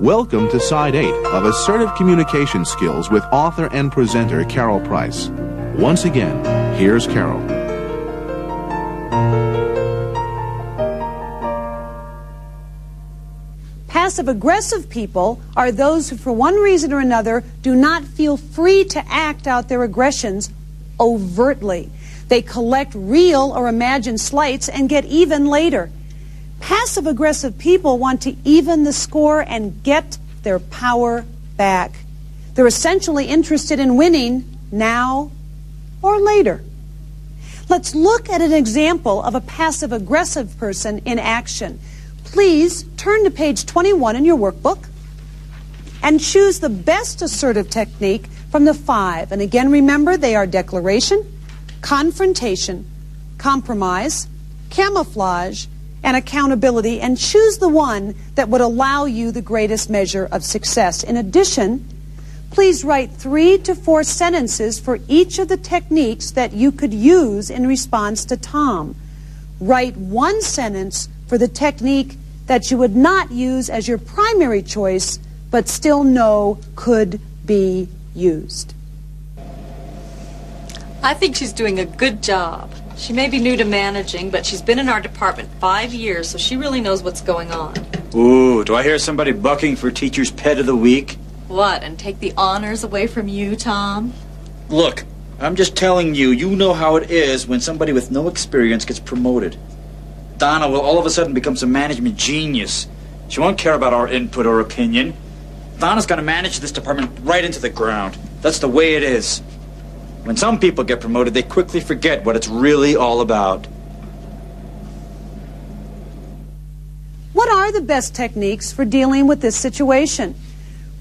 Welcome to Side 8 of Assertive Communication Skills with author and presenter Carol Price. Once again, here's Carol. Passive-aggressive people are those who, for one reason or another, do not feel free to act out their aggressions overtly. They collect real or imagined slights and get even later. Passive-aggressive people want to even the score and get their power back. They're essentially interested in winning now or later. Let's look at an example of a passive-aggressive person in action. Please turn to page 21 in your workbook and choose the best assertive technique from the 5. And again, remember, they are declaration, confrontation, compromise, camouflage, and accountability, and choose the one that would allow you the greatest measure of success. In addition, please write 3 to 4 sentences for each of the techniques that you could use in response to Tom. Write 1 sentence for the technique that you would not use as your primary choice, but still know could be used. I think she's doing a good job. She may be new to managing, but she's been in our department 5 years, so she really knows what's going on. Ooh, do I hear somebody bucking for Teacher's Pet of the Week? What, and take the honors away from you, Tom? Look, I'm just telling you, you know how it is when somebody with no experience gets promoted. Donna will all of a sudden become some management genius. She won't care about our input or opinion. Donna's going to manage this department right into the ground. That's the way it is. When some people get promoted, they quickly forget what it's really all about. What are the best techniques for dealing with this situation?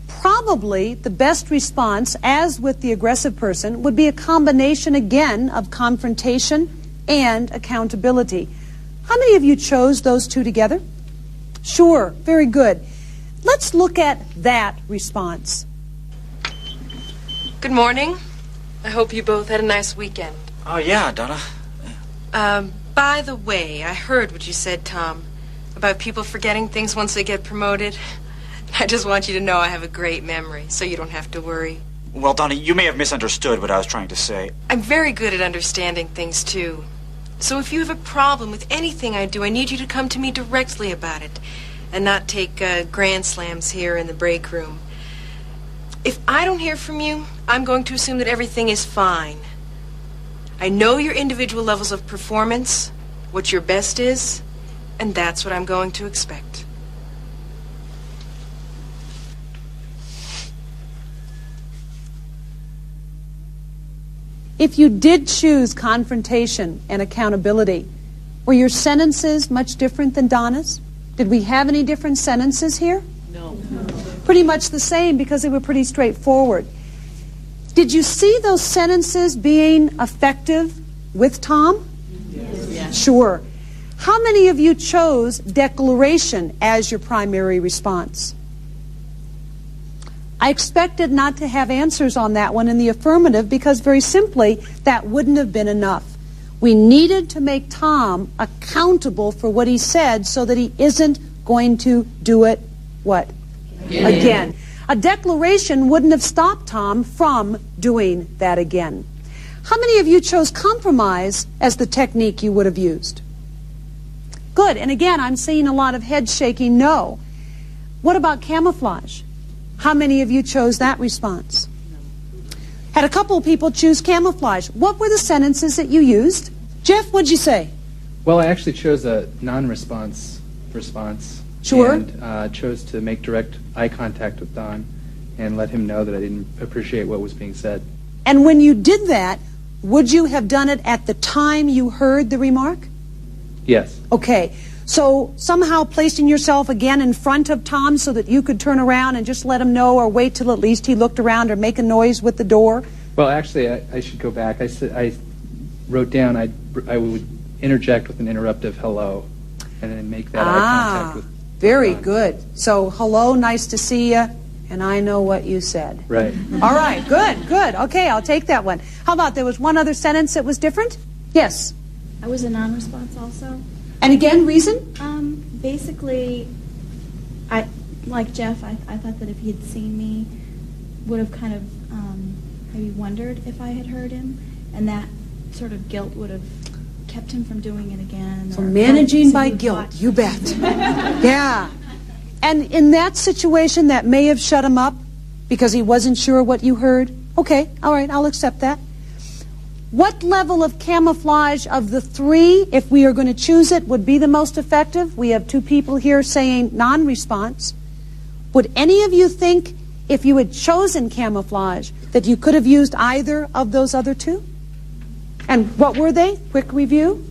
Probably the best response, as with the aggressive person, would be a combination again of confrontation and accountability. How many of you chose those two together? Sure, very good. Let's look at that response. Good morning. I hope you both had a nice weekend. Oh, yeah, Donna. By the way, I heard what you said, Tom, about people forgetting things once they get promoted. I just want you to know I have a great memory, so you don't have to worry. Well, Donna, you may have misunderstood what I was trying to say. I'm very good at understanding things, too. So if you have a problem with anything I do, I need you to come to me directly about it, and not take grand slams here in the break room. If I don't hear from you, I'm going to assume that everything is fine. I know your individual levels of performance, what your best is, and that's what I'm going to expect. If you did choose confrontation and accountability, were your sentences much different than Donna's? Did we have any different sentences here? No. Pretty much the same, because they were pretty straightforward. Did you see those sentences being effective with Tom? Yes. Sure. How many of you chose declaration as your primary response? I expected not to have answers on that one in the affirmative, because very simply, that wouldn't have been enough. We needed to make Tom accountable for what he said so that he isn't going to do it, what? Again. A declaration wouldn't have stopped Tom from doing that again. How many of you chose compromise as the technique you would have used? Good. And again, I'm seeing a lot of head shaking no. What about camouflage? How many of you chose that response? Had a couple of people choose camouflage. What were the sentences that you used? Jeff, what'd you say? Well, I actually chose a non-response response. Sure. And chose to make direct eye contact with Don and let him know that I didn't appreciate what was being said. And when you did that, would you have done it at the time you heard the remark? Yes. Okay. So somehow placing yourself again in front of Tom so that you could turn around and just let him know, or wait till at least he looked around, or make a noise with the door? Well, actually, I should go back. I wrote down I would interject with an interruptive hello and then make that eye contact with Very Don. good. So, hello, nice to see you, and I know what you said. Right. All right, good, good. Okay, I'll take that one. How about there was one other sentence that was different? Yes. I was a non-response also. And again, reason? Basically, like Jeff, I thought that if he had seen me, would have kind of maybe wondered if I had heard him, and that sort of guilt would have kept him from doing it again. So managing by guilt, you bet. Yeah. And in that situation, that may have shut him up because he wasn't sure what you heard. Okay, all right, I'll accept that. What level of camouflage of the three, if we are going to choose it, would be the most effective? We have two people here saying non-response. Would any of you think, if you had chosen camouflage, that you could have used either of those other two? And what were they? Quick review.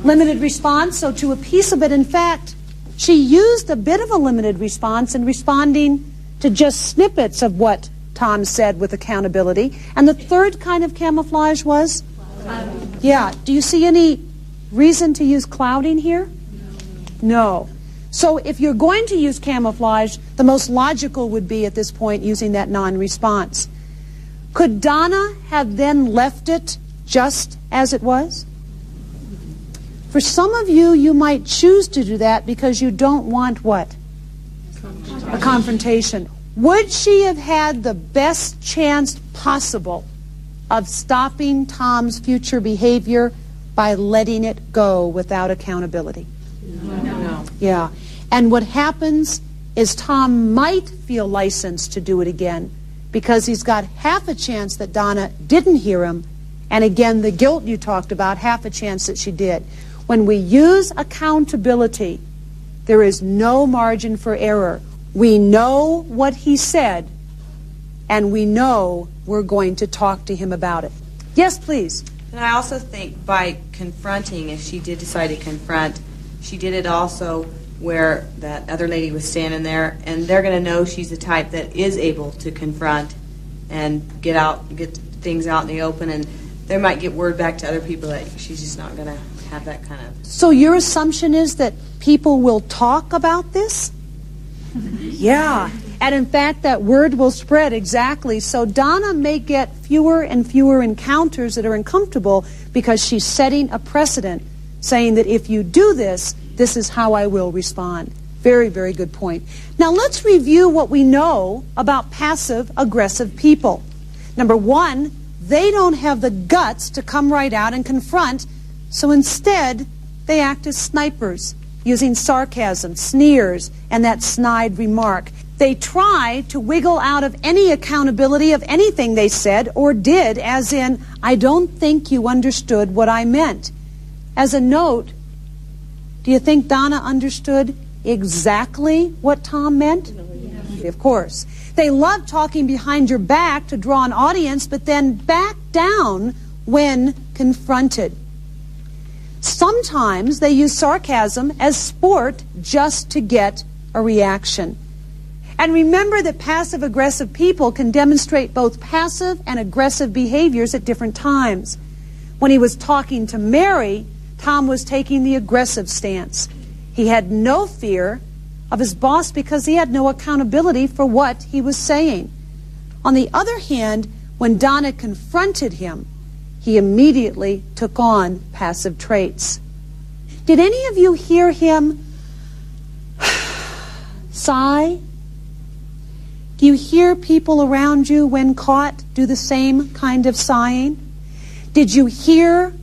Limited response. So to appease a bit, in fact, she used a bit of a limited response in responding to just snippets of what Tom said with accountability. And the third kind of camouflage was? Yeah. Do you see any reason to use clouding here? No. So if you're going to use camouflage, the most logical would be at this point using that non-response. Could Donna have then left it just as it was? For some of you, you might choose to do that because you don't want what? A confrontation. Would she have had the best chance possible of stopping Tom's future behavior by letting it go without accountability? No. Yeah. And what happens is Tom might feel licensed to do it again because he's got half a chance that Donna didn't hear him, and again, the guilt you talked about, half a chance that she did. When we use accountability, there is no margin for error. We know what he said, and we know we're going to talk to him about it. Yes, please. And I also think by confronting, if she did decide to confront, she did it also where that other lady was standing there, and they're going to know she's the type that is able to confront and get things out in the open, and they might get word back to other people that she's just not going to have that kind of... So your assumption is that people will talk about this? Yeah. And in fact, that word will spread, exactly. So Donna may get fewer and fewer encounters that are uncomfortable because she's setting a precedent, saying that if you do this, this is how I will respond. Very, very good point. Now let's review what we know about passive-aggressive people. Number one, they don't have the guts to come right out and confront, so instead they act as snipers, using sarcasm, sneers, and that snide remark. They try to wiggle out of any accountability of anything they said or did, as in, I don't think you understood what I meant. As a note, do you think Donna understood exactly what Tom meant? Yes. Of course. They love talking behind your back to draw an audience, but then back down when confronted. Sometimes they use sarcasm as sport just to get a reaction. And remember that passive-aggressive people can demonstrate both passive and aggressive behaviors at different times. When he was talking to Mary, Tom was taking the aggressive stance. He had no fear of his boss because he had no accountability for what he was saying. On the other hand, when Donna confronted him, he immediately took on passive traits. Did any of you hear him sigh? Do you hear people around you, when caught, do the same kind of sighing? Did you hear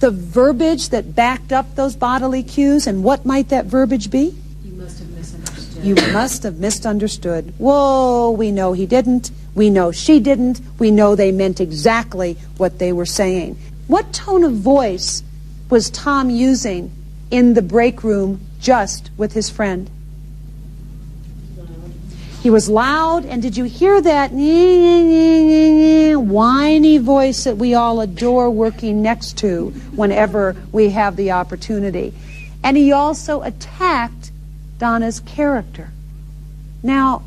the verbiage that backed up those bodily cues, and what might that verbiage be? You must have misunderstood. You must have misunderstood. Whoa, we know he didn't. We know she didn't. We know they meant exactly what they were saying. What tone of voice was Tom using in the break room just with his friend? He was loud, and did you hear that whiny voice that we all adore working next to whenever we have the opportunity? And he also attacked Donna's character. Now,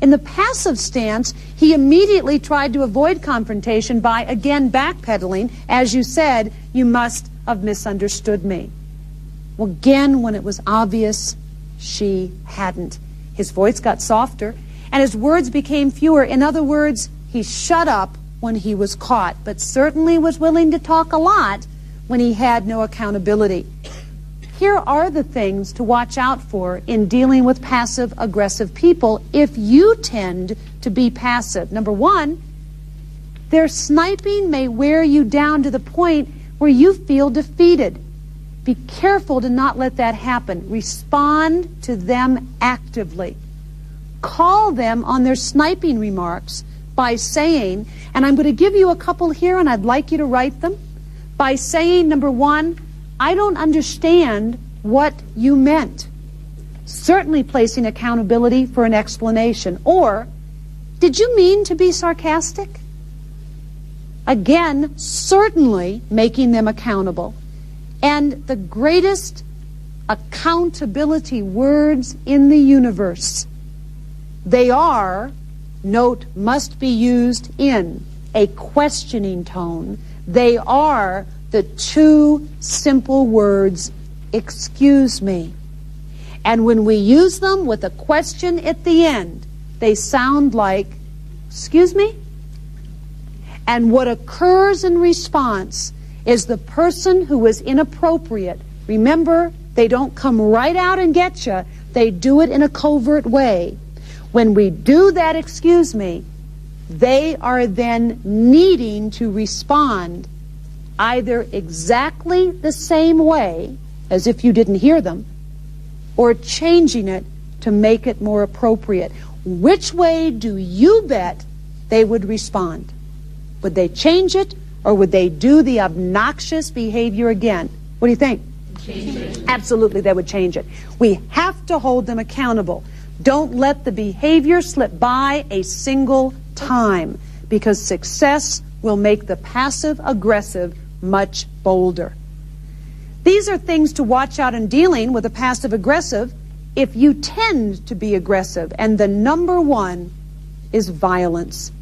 in the passive stance, he immediately tried to avoid confrontation by, again, backpedaling. As you said, you must have misunderstood me. Well, again, when it was obvious, she hadn't. His voice got softer, and his words became fewer. In other words, he shut up when he was caught, but certainly was willing to talk a lot when he had no accountability. Here are the things to watch out for in dealing with passive-aggressive people if you tend to be passive. Number one, their sniping may wear you down to the point where you feel defeated. Be careful to not let that happen. Respond to them actively. Call them on their sniping remarks by saying, and I'm going to give you a couple here and I'd like you to write them, by saying, number one, I don't understand what you meant. Certainly placing accountability for an explanation. Or, did you mean to be sarcastic? Again, certainly making them accountable. And the greatest accountability words in the universe, they are, note, must be used in a questioning tone. They are the two simple words, excuse me. And when we use them with a question at the end, they sound like, excuse me? And what occurs in response is the person who is inappropriate. Remember, they don't come right out and get you. They do it in a covert way. When we do that, excuse me, they are then needing to respond either exactly the same way as if you didn't hear them, or changing it to make it more appropriate. Which way do you bet they would respond? Would they change it, or would they do the obnoxious behavior again? What do you think? Change it. Absolutely, they would change it. We have to hold them accountable. Don't let the behavior slip by a single time, because success will make the passive-aggressive much bolder. These are things to watch out in dealing with a passive-aggressive if you tend to be aggressive, and the number one is violence.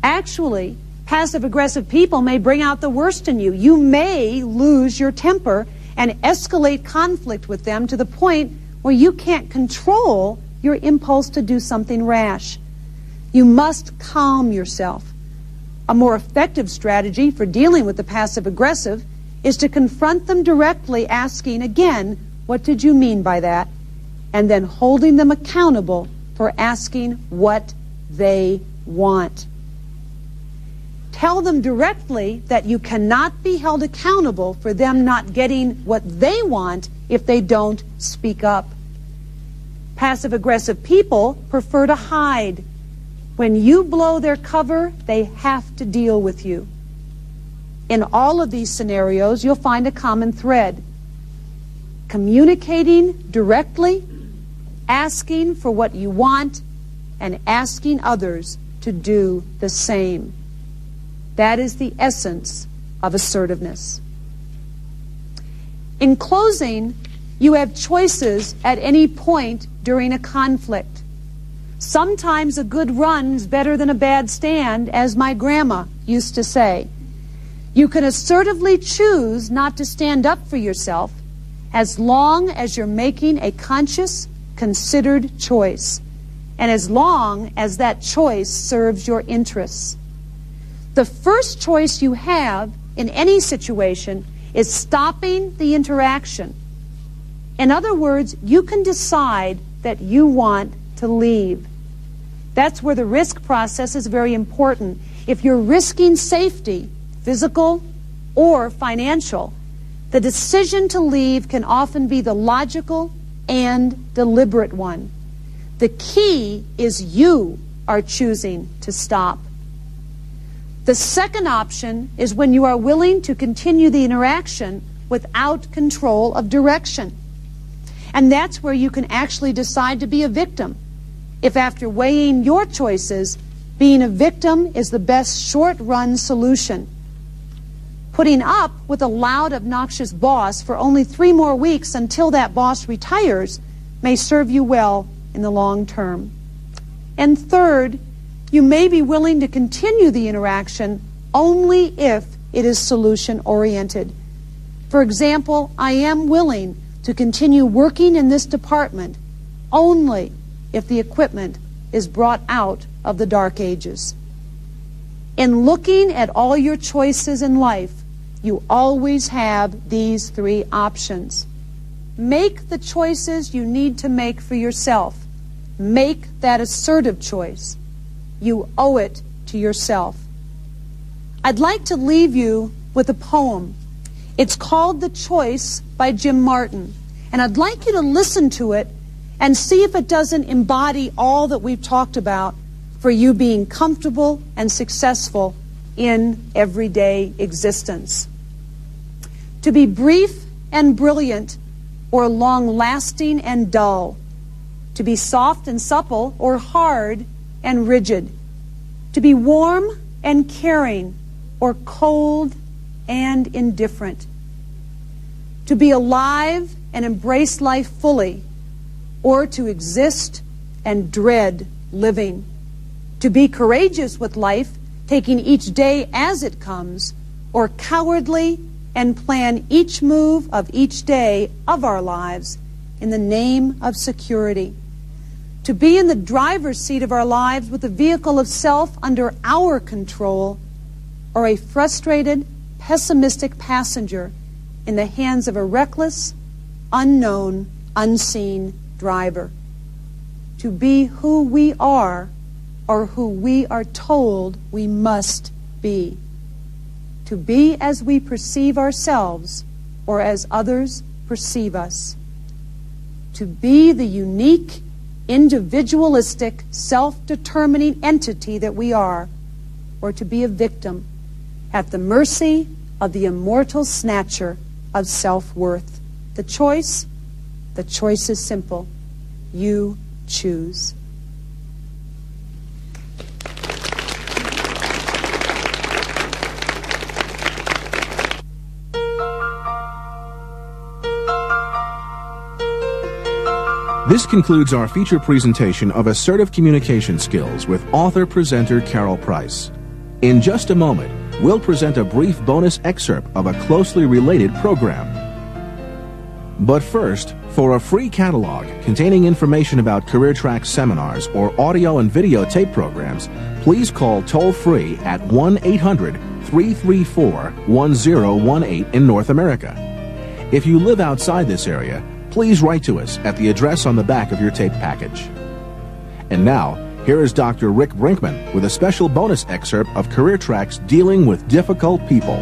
Actually, passive-aggressive people may bring out the worst in you. You may lose your temper and escalate conflict with them to the point where you can't control your impulse to do something rash. You must calm yourself. A more effective strategy for dealing with the passive-aggressive is to confront them directly, asking again, what did you mean by that? And then holding them accountable for asking what they want. Tell them directly that you cannot be held accountable for them not getting what they want if they don't speak up. Passive-aggressive people prefer to hide. When you blow their cover, they have to deal with you. In all of these scenarios, you'll find a common thread. Communicating directly, asking for what you want, and asking others to do the same. That is the essence of assertiveness. In closing, you have choices at any point during a conflict. Sometimes a good run is better than a bad stand, as my grandma used to say. You can assertively choose not to stand up for yourself as long as you're making a conscious, considered choice, and as long as that choice serves your interests. The first choice you have in any situation is stopping the interaction. In other words, you can decide that you want to leave. That's where the risk process is very important. If you're risking safety, physical or financial, the decision to leave can often be the logical and deliberate one. The key is you are choosing to stop. The second option is when you are willing to continue the interaction without control of direction. And that's where you can actually decide to be a victim. If after weighing your choices, being a victim is the best short-run solution. Putting up with a loud, obnoxious boss for only 3 more weeks until that boss retires may serve you well in the long term. And third, you may be willing to continue the interaction only if it is solution-oriented. For example, I am willing to continue working in this department only if the equipment is brought out of the dark ages. In looking at all your choices in life, you always have these three options. Make the choices you need to make for yourself. Make that assertive choice. You owe it to yourself. I'd like to leave you with a poem. It's called The Choice by Jim Martin. And I'd like you to listen to it and see if it doesn't embody all that we've talked about for you being comfortable and successful in everyday existence. To be brief and brilliant or long-lasting and dull. To be soft and supple or hard and rigid. To be warm and caring or cold and indifferent. To be alive and embrace life fully, or to exist and dread living. To be courageous with life, taking each day as it comes, or cowardly and plan each move of each day of our lives in the name of security. To be in the driver's seat of our lives with a vehicle of self under our control, or a frustrated, pessimistic passenger in the hands of a reckless, unknown, unseen driver. To be who we are or who we are told we must be. To be as we perceive ourselves or as others perceive us. To be the unique, individualistic, self-determining entity that we are, or to be a victim at the mercy of the immortal snatcher of self-worth. The choice is simple. You choose. This concludes our feature presentation of Assertive Communication Skills with author-presenter Carol Price. In just a moment, we'll present a brief bonus excerpt of a closely related program. But first, for a free catalog containing information about Career Track seminars or audio and video tape programs, please call toll-free at 1-800-334-1018 in North America. If you live outside this area, please write to us at the address on the back of your tape package. And now, here is Dr. Rick Brinkman with a special bonus excerpt of Career Track's Dealing with Difficult People.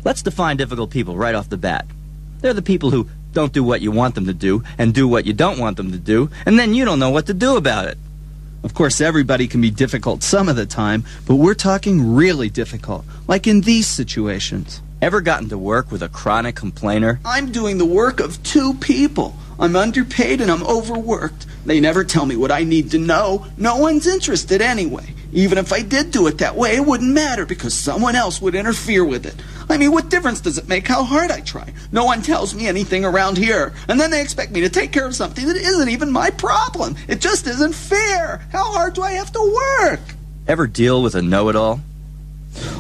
Let's define difficult people right off the bat. They're the people who don't do what you want them to do and do what you don't want them to do, and then you don't know what to do about it. Of course, everybody can be difficult some of the time, but we're talking really difficult, like in these situations. Ever gotten to work with a chronic complainer? I'm doing the work of two people. I'm underpaid and I'm overworked. They never tell me what I need to know. No one's interested anyway. Even if I did do it that way, it wouldn't matter because someone else would interfere with it. I mean, what difference does it make how hard I try? No one tells me anything around here. And then they expect me to take care of something that isn't even my problem. It just isn't fair. How hard do I have to work? Ever deal with a know-it-all?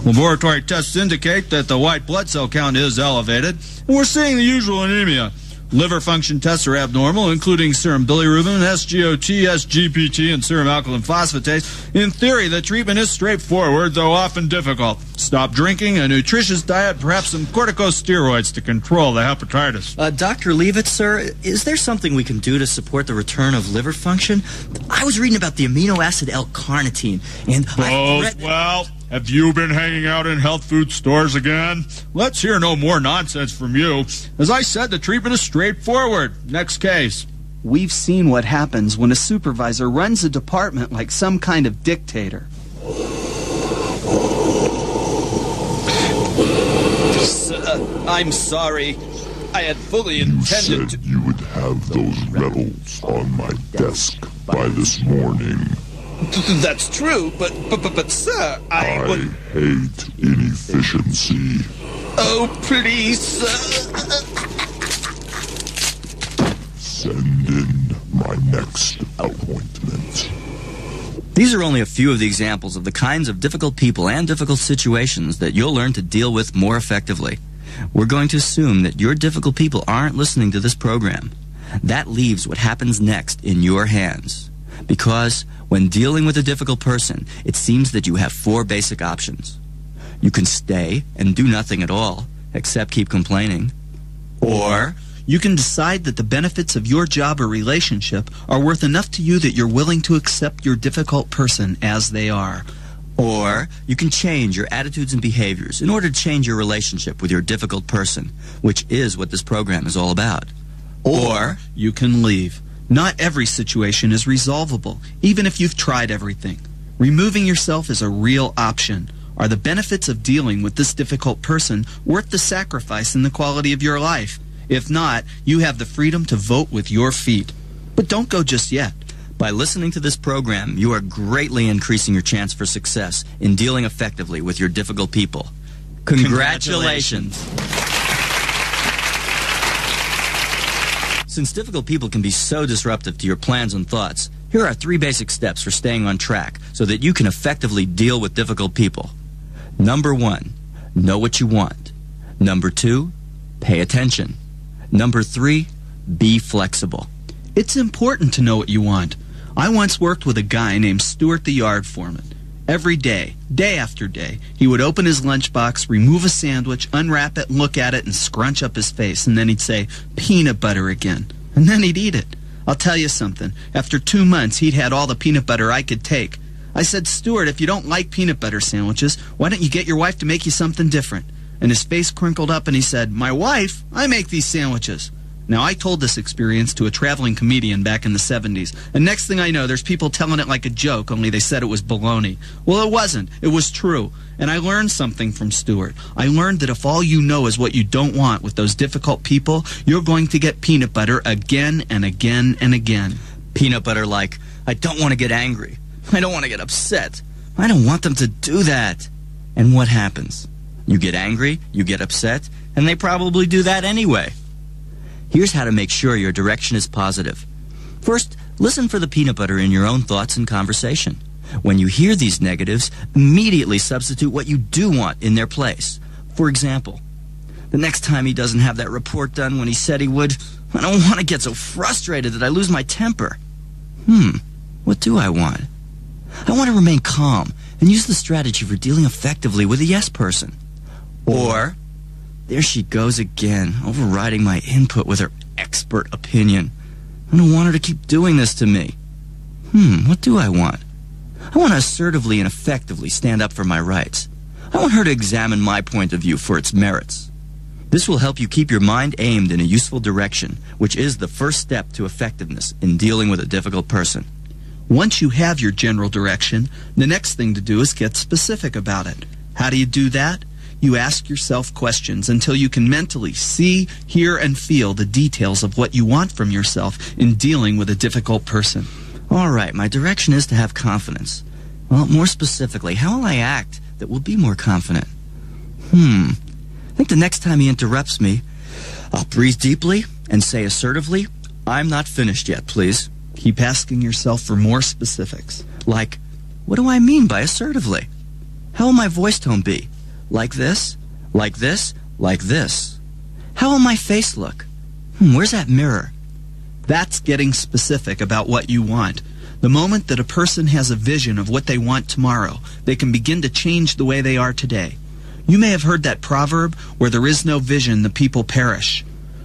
Laboratory tests indicate that the white blood cell count is elevated, and we're seeing the usual anemia. Liver function tests are abnormal, including serum bilirubin, SGOT, SGPT, and serum alkaline phosphatase. In theory, the treatment is straightforward, though often difficult. Stop drinking, a nutritious diet, perhaps some corticosteroids to control the hepatitis. Dr. Leavitt, sir, is there something we can do to support the return of liver function? I was reading about the amino acid L-carnitine, and well, have you been hanging out in health food stores again? Let's hear no more nonsense from you. As I said, the treatment is straightforward. Next case. We've seen what happens when a supervisor runs a department like some kind of dictator. I'm sorry. I had fully intended to... You would have those rebels on my desk by this morning. That's true, but sir, I hate inefficiency. Oh, please, sir. Send in my next appointment. These are only a few of the examples of the kinds of difficult people and difficult situations that you'll learn to deal with more effectively. We're going to assume that your difficult people aren't listening to this program. That leaves what happens next in your hands. Because when dealing with a difficult person, it seems that you have 4 basic options. You can stay and do nothing at all, except keep complaining. Or you can decide that the benefits of your job or relationship are worth enough to you that you're willing to accept your difficult person as they are. Or you can change your attitudes and behaviors in order to change your relationship with your difficult person, which is what this program is all about. Or you can leave. Not every situation is resolvable, even if you've tried everything. Removing yourself is a real option. Are the benefits of dealing with this difficult person worth the sacrifice in the quality of your life? If not, you have the freedom to vote with your feet. But don't go just yet. By listening to this program, you are greatly increasing your chance for success in dealing effectively with your difficult people. Congratulations! Since difficult people can be so disruptive to your plans and thoughts, here are 3 basic steps for staying on track so that you can effectively deal with difficult people. Number 1, know what you want. Number 2, pay attention. Number 3, be flexible. It's important to know what you want. I once worked with a guy named Stuart the yard foreman. Every day, day after day, he would open his lunchbox, remove a sandwich, unwrap it, look at it, and scrunch up his face. And then he'd say, peanut butter again. And then he'd eat it. I'll tell you something. After 2 months, he'd had all the peanut butter I could take. I said, Stuart, if you don't like peanut butter sandwiches, why don't you get your wife to make you something different? And his face crinkled up and he said, my wife? I make these sandwiches. Now, I told this experience to a traveling comedian back in the 70s, and next thing I know, there's people telling it like a joke, only they said it was baloney. Well, it wasn't. It was true. And I learned something from Stuart. I learned that if all you know is what you don't want with those difficult people, you're going to get peanut butter again and again and again. Peanut butter like, I don't want to get angry. I don't want to get upset. I don't want them to do that. And what happens? You get angry, you get upset, and they probably do that anyway. Here's how to make sure your direction is positive. First, listen for the peanut butter in your own thoughts and conversation. When you hear these negatives, immediately substitute what you do want in their place. For example, the next time he doesn't have that report done when he said he would, I don't want to get so frustrated that I lose my temper. What do I want? I want to remain calm and use the strategy for dealing effectively with a yes person. Or, there she goes again, overriding my input with her expert opinion. I don't want her to keep doing this to me. What do I want? I want to assertively and effectively stand up for my rights. I want her to examine my point of view for its merits. This will help you keep your mind aimed in a useful direction, which is the first step to effectiveness in dealing with a difficult person. Once you have your general direction, the next thing to do is get specific about it. How do you do that? You ask yourself questions until you can mentally see, hear, and feel the details of what you want from yourself in dealing with a difficult person. All right, my direction is to have confidence. Well, more specifically, how will I act that will be more confident? I think the next time he interrupts me, I'll breathe deeply and say assertively, I'm not finished yet, please. Keep asking yourself for more specifics. Like, what do I mean by assertively? How will my voice tone be? Like this? Like this? Like this? How will my face look? Where's that mirror? That's getting specific about what you want. The moment that a person has a vision of what they want tomorrow, they can begin to change the way they are today. You may have heard that proverb, where there is no vision, the people perish.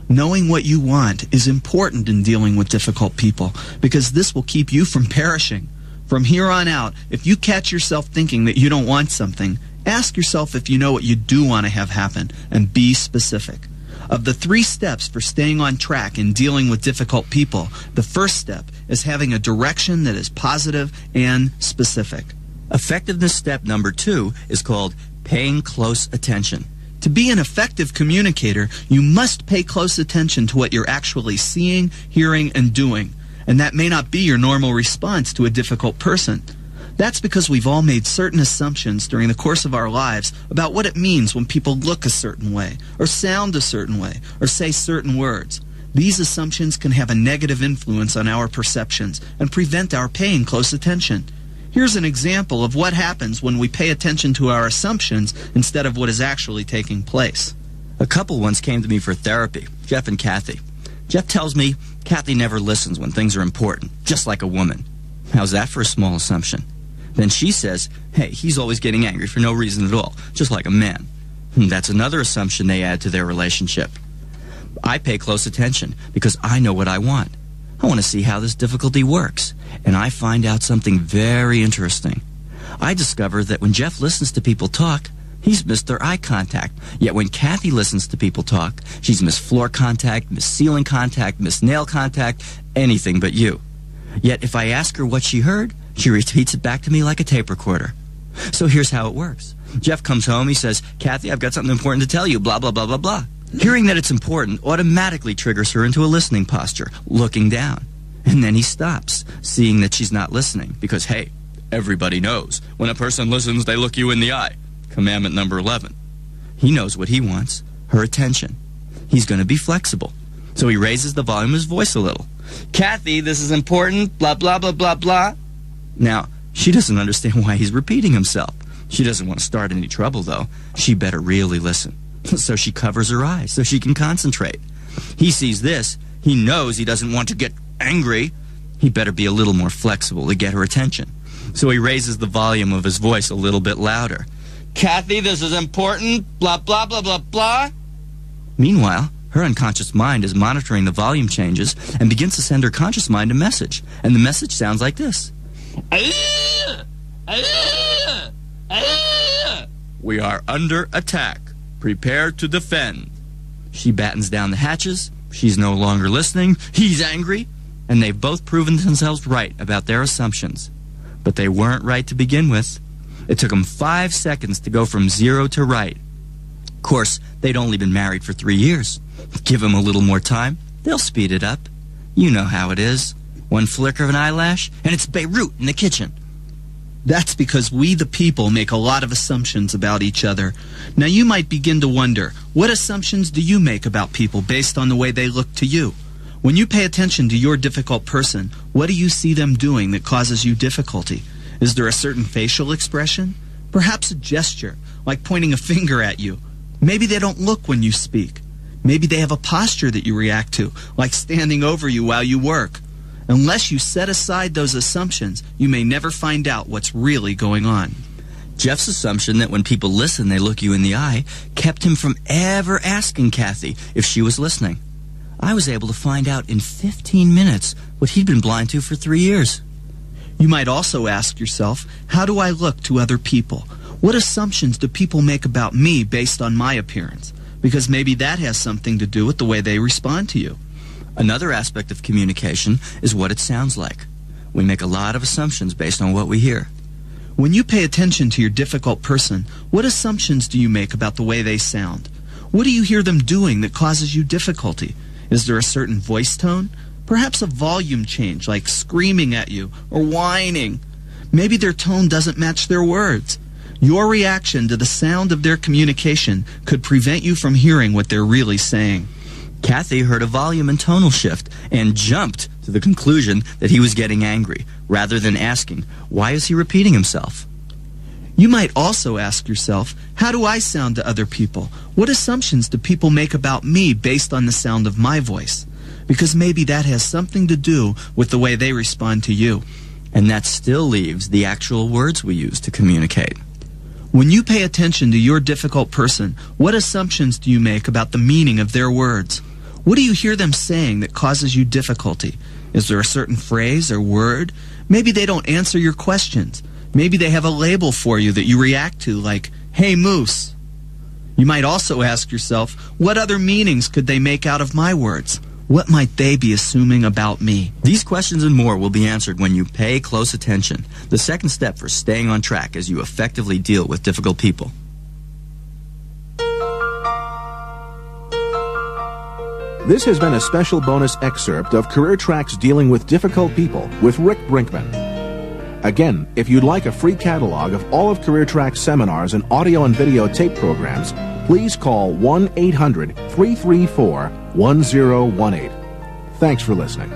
Knowing what you want is important in dealing with difficult people, because this will keep you from perishing. From here on out, if you catch yourself thinking that you don't want something, ask yourself if you know what you do want to have happen, and be specific. Of the 3 steps for staying on track in dealing with difficult people, the first step is having a direction that is positive and specific. Effectiveness step number 2 is called paying close attention. To be an effective communicator, you must pay close attention to what you're actually seeing, hearing, and doing. And that may not be your normal response to a difficult person. That's because we've all made certain assumptions during the course of our lives about what it means when people look a certain way, or sound a certain way, or say certain words. These assumptions can have a negative influence on our perceptions and prevent our paying close attention. Here's an example of what happens when we pay attention to our assumptions instead of what is actually taking place. A couple once came to me for therapy, Jeff and Kathy. Jeff tells me Kathy never listens when things are important, just like a woman. How's that for a small assumption? Then she says, hey, he's always getting angry for no reason at all, just like a man. That's another assumption they add to their relationship. I pay close attention because I know what I want. I want to see how this difficulty works. And I find out something very interesting. I discover that when Jeff listens to people talk, he's missed their eye contact. Yet when Kathy listens to people talk, she's missed floor contact, missed ceiling contact, missed nail contact, anything but you. Yet if I ask her what she heard, she repeats it back to me like a tape recorder. So here's how it works. Jeff comes home, he says, Kathy, I've got something important to tell you, blah, blah, blah, blah, blah. Hearing that it's important automatically triggers her into a listening posture, looking down. And then he stops, seeing that she's not listening, because, hey, everybody knows, when a person listens, they look you in the eye. Commandment number 11. He knows what he wants, her attention. He's going to be flexible. So he raises the volume of his voice a little. Kathy, this is important, blah, blah, blah, blah, blah. Now, she doesn't understand why he's repeating himself. She doesn't want to start any trouble, though. She better really listen. So she covers her eyes so she can concentrate. He sees this. He knows he doesn't want to get angry. He better be a little more flexible to get her attention. So he raises the volume of his voice a little bit louder. Kathy, this is important, blah, blah, blah, blah, blah. Meanwhile, her unconscious mind is monitoring the volume changes and begins to send her conscious mind a message. And the message sounds like this. We are under attack. Prepare to defend. She battens down the hatches. She's no longer listening. He's angry. And they've both proven themselves right about their assumptions. But they weren't right to begin with. It took them 5 seconds to go from 0 to right. Of course, they'd only been married for 3 years. Give them a little more time, they'll speed it up. You know how it is. One flicker of an eyelash, and it's Beirut in the kitchen. That's because we, the people, make a lot of assumptions about each other. Now you might begin to wonder, what assumptions do you make about people based on the way they look to you? When you pay attention to your difficult person, what do you see them doing that causes you difficulty? Is there a certain facial expression? Perhaps a gesture, like pointing a finger at you. Maybe they don't look when you speak. Maybe they have a posture that you react to, like standing over you while you work. Unless you set aside those assumptions, you may never find out what's really going on. Jeff's assumption that when people listen, they look you in the eye kept him from ever asking Kathy if she was listening. I was able to find out in 15 minutes what he'd been blind to for 3 years. You might also ask yourself, how do I look to other people? What assumptions do people make about me based on my appearance? Because maybe that has something to do with the way they respond to you. Another aspect of communication is what it sounds like. We make a lot of assumptions based on what we hear. When you pay attention to your difficult person, what assumptions do you make about the way they sound? What do you hear them doing that causes you difficulty? Is there a certain voice tone? Perhaps a volume change, like screaming at you or whining. Maybe their tone doesn't match their words. Your reaction to the sound of their communication could prevent you from hearing what they're really saying. Kathy heard a volume and tonal shift and jumped to the conclusion that he was getting angry, rather than asking, why is he repeating himself? You might also ask yourself, how do I sound to other people? What assumptions do people make about me based on the sound of my voice? Because maybe that has something to do with the way they respond to you. And that still leaves the actual words we use to communicate. When you pay attention to your difficult person, what assumptions do you make about the meaning of their words? What do you hear them saying that causes you difficulty? Is there a certain phrase or word? Maybe they don't answer your questions. Maybe they have a label for you that you react to, like, hey, Moose. You might also ask yourself, what other meanings could they make out of my words? What might they be assuming about me? These questions and more will be answered when you pay close attention. The second step for staying on track as you effectively deal with difficult people. This has been a special bonus excerpt of Career Track's Dealing with Difficult People with Rick Brinkman. Again, if you'd like a free catalog of all of Career Track's seminars and audio and video tape programs, please call 1-800-334-1018. Thanks for listening.